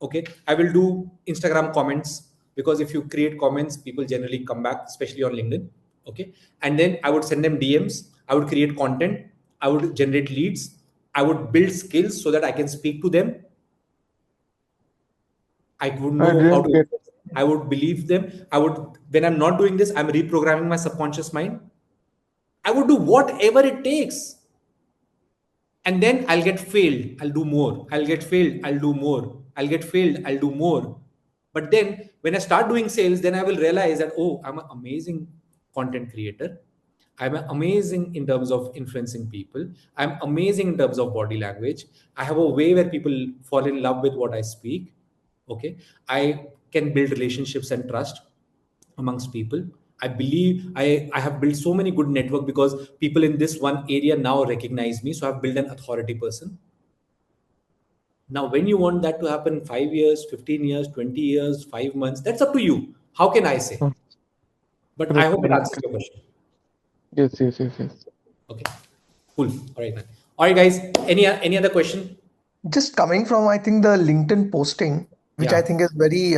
Speaker 2: Okay. I will do Instagram comments because if you create comments, people generally come back, especially on LinkedIn. Okay. And then I would send them DMs. I would create content. I would generate leads. I would build skills so that I can speak to them. I would
Speaker 6: I
Speaker 2: know how
Speaker 6: didn't
Speaker 2: to.
Speaker 6: get.
Speaker 2: I would believe them. I would, when I'm not doing this, I'm reprogramming my subconscious mind. I would do whatever it takes. And then I'll get failed. I'll do more. I'll get failed. I'll do more. I'll get failed. I'll do more. But then when I start doing sales, then I will realize that, oh, I'm an amazing content creator. I'm amazing in terms of influencing people. I'm amazing in terms of body language. I have a way where people fall in love with what I speak. Okay. I can build relationships and trust amongst people. I believe I have built so many good network because people in this one area now recognize me. So I've built an authority person. Now, when you want that to happen 5 years, 15 years, 20 years, 5 months, that's up to you. How can I say? But I
Speaker 6: Correct,
Speaker 2: hope it
Speaker 6: correct,
Speaker 2: answers your
Speaker 6: correct.
Speaker 2: question.
Speaker 6: Yes, yes, yes, yes.
Speaker 2: Okay, cool. All right, man. All right, guys. Any other question?
Speaker 7: Just coming from, I think, the LinkedIn posting, which I
Speaker 2: Yeah.
Speaker 7: think is very,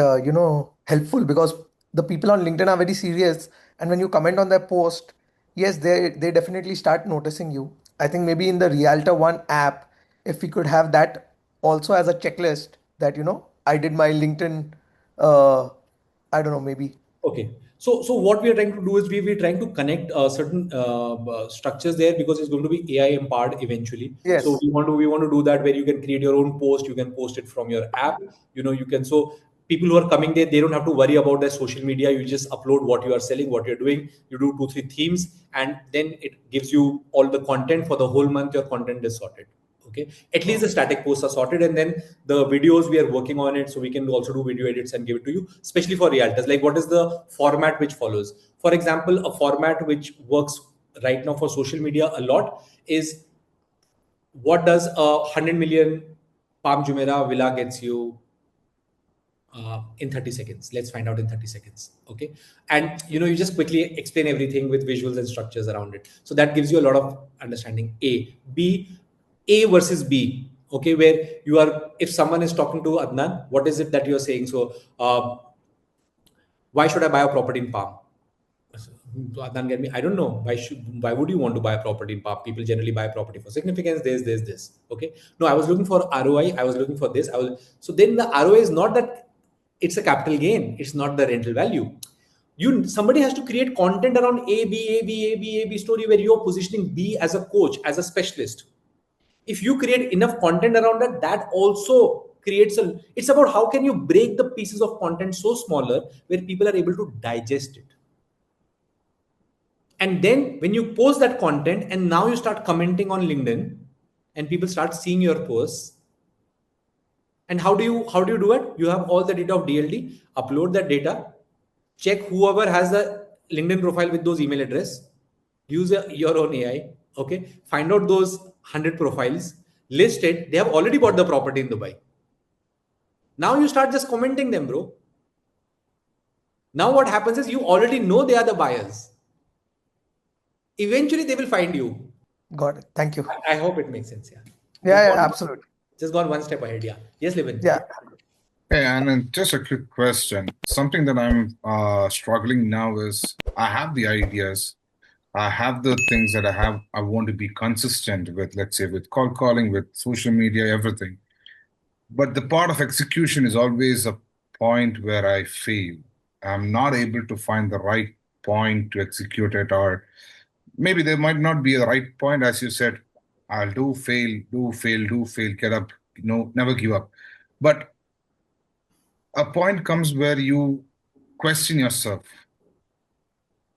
Speaker 7: helpful because the people on LinkedIn are very serious. And when you comment on their post, yes, they definitely start noticing you. I think maybe in the Realtor One app, if we could have that also as a checklist that, I did my LinkedIn, uh, I don't know, maybe.
Speaker 2: Okay. So what we are trying to do is we're trying to connect certain structures there because it's going to be AI empowered eventually. So
Speaker 7: Yes.
Speaker 2: we want to do that where you can create your own post. You can post it from your app. You can, so people who are coming there, they don't have to worry about their social media. You just upload what you are selling, what you're doing. You do 2 3 themes, and then it gives you all the content for the whole month. Your content is sorted. Okay, at least the static posts are sorted, and then the videos, we are working on it, so we can also do video edits and give it to you, especially for realtors. Like, what is the format which follows? For example, a format which works right now for social media a lot is, what does a 100 million Palm Jumeirah villa gets you in 30 seconds? Let's find out in 30 seconds. Okay. And you just quickly explain everything with visuals and structures around it. So that gives you a lot of understanding. A versus B. Okay. Where you are, if someone is talking to Adnan, what is it that you're saying? So, why should I buy a property in Palm? So Adnan get me. I don't know. Why would you want to buy a property in Palm? People generally buy property for significance. This. Okay. No, I was looking for ROI. I was looking for this. So then the ROI is not that it's a capital gain. It's not the rental value. Somebody has to create content around A B story where you're positioning B as a coach, as a specialist. If you create enough content around that also creates it's about how can you break the pieces of content so smaller where people are able to digest it. And then when you post that content and now you start commenting on LinkedIn and people start seeing your posts, and how do you do it? You have all the data of DLD, upload that data, check whoever has the LinkedIn profile with those email address, use your own AI, okay, find out those 100 profiles, list it. They have already bought the property in Dubai. Now you start just commenting them, bro. Now what happens is you already know they are the buyers. Eventually they will find you.
Speaker 7: Got it. Thank you.
Speaker 2: I hope it makes sense. Yeah.
Speaker 7: Yeah, absolutely.
Speaker 2: Just gone one step ahead. Yeah. Yes, Levin.
Speaker 7: Yeah.
Speaker 5: Hey, and then just a quick question. Something that I'm struggling now is I have the ideas, I have the things that I want to be consistent with, let's say with cold calling, with social media, everything. But the part of execution is always a point where I fail. I'm not able to find the right point to execute it, or maybe there might not be a right point, as you said. I'll do fail, get up, never give up. But a point comes where you question yourself,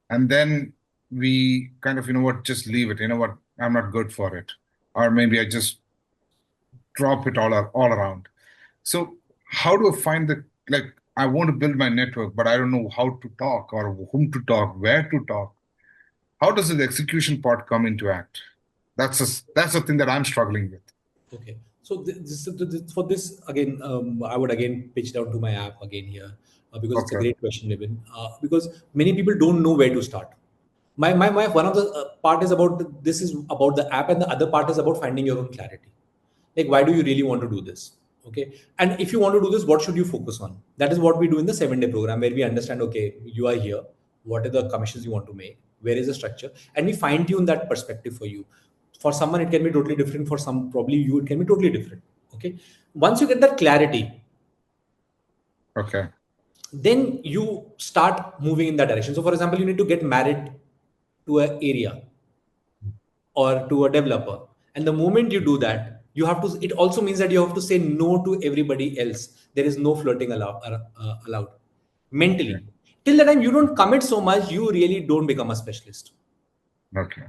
Speaker 5: and then we kind of, just leave it. You know what, I'm not good for it, or maybe I just drop it all around. So how do I find I want to build my network, but I don't know how to talk or whom to talk, where to talk. How does the execution part come into act? That's the thing that I'm struggling with.
Speaker 2: Okay. So for this again, I would again pitch down to my app again here because it's a
Speaker 5: Okay.
Speaker 2: great question, Nitin. Because many people don't know where to start. My one of the part is about this is about the app, and the other part is about finding your own clarity. Like, why do you really want to do this? Okay. And if you want to do this, what should you focus on? That is what we do in the 7-day program, where we understand, okay, you are here. What are the commissions you want to make? Where is the structure? And we fine tune that perspective for you. For someone, it can be totally different. For some, probably you, it can be totally different. Okay. Once you get that clarity,
Speaker 5: Okay.
Speaker 2: then you start moving in that direction. So for example, you need to get married to an area or to a developer. And the moment you do that, you have to, it also means that you have to say no to everybody else. There is no flirting allowed mentally.
Speaker 5: Okay.
Speaker 2: Till the time you don't commit so much, you really don't become a specialist.
Speaker 5: Okay.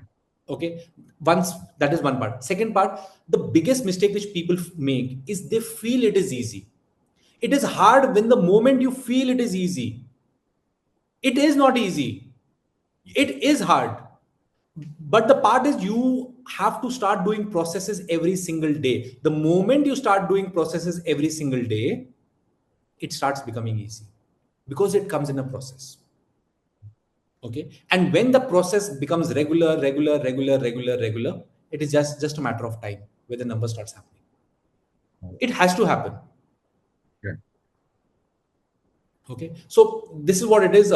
Speaker 2: Okay. Once that is one part. Second part, the biggest mistake which people make is they feel it is easy. It is hard when the moment you feel it is easy. It is not easy. It is hard. But the part is you have to start doing processes every single day. The moment you start doing processes every single day, it starts becoming easy because it comes in a process. Okay. And when the process becomes regular, it is just a matter of time where the number starts happening. It has to happen.
Speaker 5: Yeah.
Speaker 2: Okay. So this is what it is.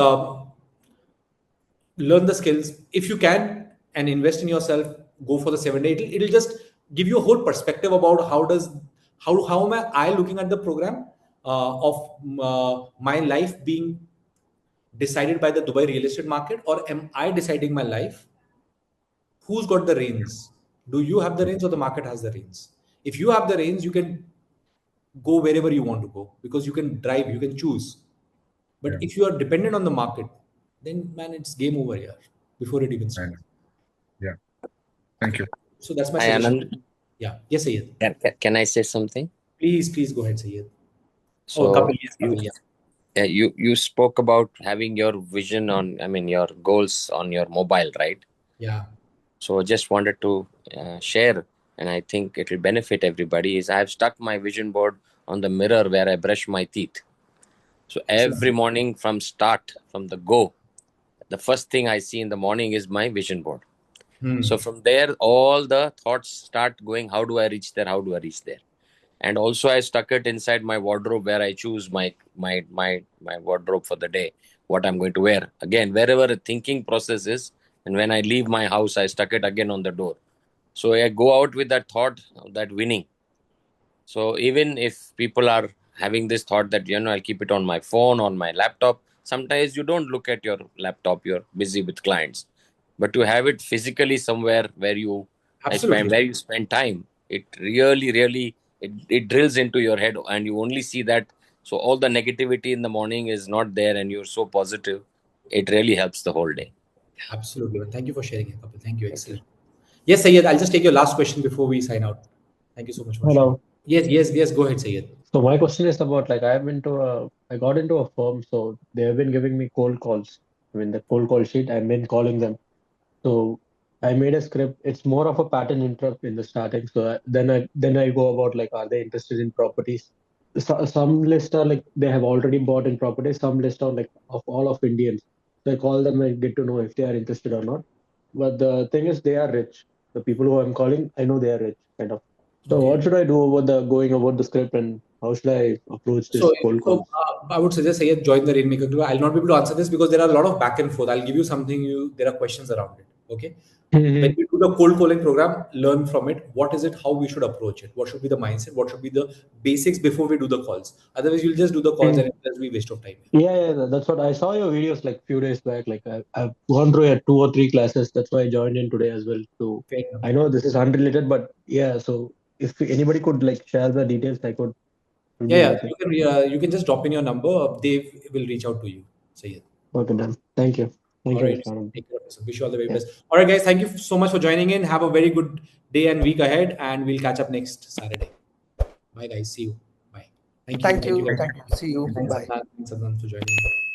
Speaker 2: Learn the skills if you can and invest in yourself. Go for the 7-day. It'll just give you a whole perspective about how am I looking at the program of my life being decided by the Dubai real estate market, or am I deciding my life? Who's got the reins? Do you have the reins or the market has the reins? If you have the reins, you can go wherever you want to go because you can drive, you can choose. But
Speaker 5: Yeah.
Speaker 2: if you are dependent on the market, then man, it's game over here before it even
Speaker 5: I
Speaker 2: starts.
Speaker 5: know. Yeah. Thank you.
Speaker 2: So that's my
Speaker 1: Hi,
Speaker 2: suggestion.
Speaker 1: Anand.
Speaker 2: Yeah. Yes, Sayed.
Speaker 1: Can I say something?
Speaker 2: Please go ahead, Sayed.
Speaker 1: So
Speaker 2: Kapil. Yes,
Speaker 1: you,
Speaker 2: Kapil. Yeah.
Speaker 1: you spoke about having your vision on, your goals on your mobile, right?
Speaker 2: Yeah.
Speaker 1: So just wanted to share, and I think it will benefit everybody, is I have stuck my vision board on the mirror where I brush my teeth. So every morning from the go, the first thing I see in the morning is my vision board. So from there, all the thoughts start going, how do I reach there? How do I reach there? And also I stuck it inside my wardrobe where I choose my wardrobe for the day, what I'm going to wear. Again, wherever the thinking process is, and when I leave my house, I stuck it again on the door. So I go out with that thought, that winning. So even if people are having this thought that, I'll keep it on my phone, on my laptop, sometimes you don't look at your laptop, you're busy with clients. But to have it physically somewhere where you
Speaker 2: Absolutely.
Speaker 1: spend time, it really it drills into your head and you only see that. So all the negativity in the morning is not there and you're so positive. It really helps the whole day.
Speaker 2: Absolutely. Thank you for sharing it, Kapil. Thank you. Excellent. Yes, Sayed. I'll just take your last question before we sign out. Thank you so much for sharing.
Speaker 8: Hello.
Speaker 2: Yes. Go ahead, Sayed.
Speaker 8: So my question is about I got into a firm, so they have been giving me cold calls. I mean the cold call sheet, I've been calling them. So I made a script. It's more of a pattern interrupt in the starting. So then I go about like, are they interested in properties? Some list are like they have already bought in properties. Some list are like of all of Indians. So I call them and get to know if they are interested or not. But the thing is, they are rich. The people who I'm calling, I know they are rich, kind of. So
Speaker 2: Okay.
Speaker 8: what should I do about going about the script, and how should I approach this cold
Speaker 2: So
Speaker 8: calls?
Speaker 2: I would suggest Sayed join the Rainmaker group. I'll not be able to answer this because there are a lot of back and forth. I'll give you something. There are questions around it. Okay.
Speaker 8: Mhm.
Speaker 2: When we do the cold calling program, learn from it. What is it? How we should approach it? What should be the mindset? What should be the basics before we do the calls? Otherwise, you'll just do the calls and it will just be waste of time.
Speaker 8: Yeah, that's what I saw your videos like few days back. Like I've gone through 2 or 3 classes. That's why I joined in today as well. So
Speaker 2: Fair enough.
Speaker 8: I know this is unrelated, but yeah. So if anybody could like share the details, I could. Would be
Speaker 2: Yeah,
Speaker 8: amazing.
Speaker 2: you can just drop in your number. Dave will reach out to you. So yeah.
Speaker 8: Okay, done. Thank you. Thank
Speaker 2: All
Speaker 8: you,
Speaker 2: right.
Speaker 8: Mr. Anand.
Speaker 2: Take care of yourself. Wish you all the very
Speaker 8: Yeah.
Speaker 2: best. All right, guys. Thank you so much for joining in. Have a very good day and week ahead, and we'll catch up next Saturday. Bye, guys. See you. Bye. Thank you.
Speaker 7: Thank
Speaker 2: Thank you,
Speaker 7: you.
Speaker 2: guys.
Speaker 7: Thank you. See you.
Speaker 2: Thanks,
Speaker 7: Bye.
Speaker 2: Adnan. Thanks, Adnan, for joining.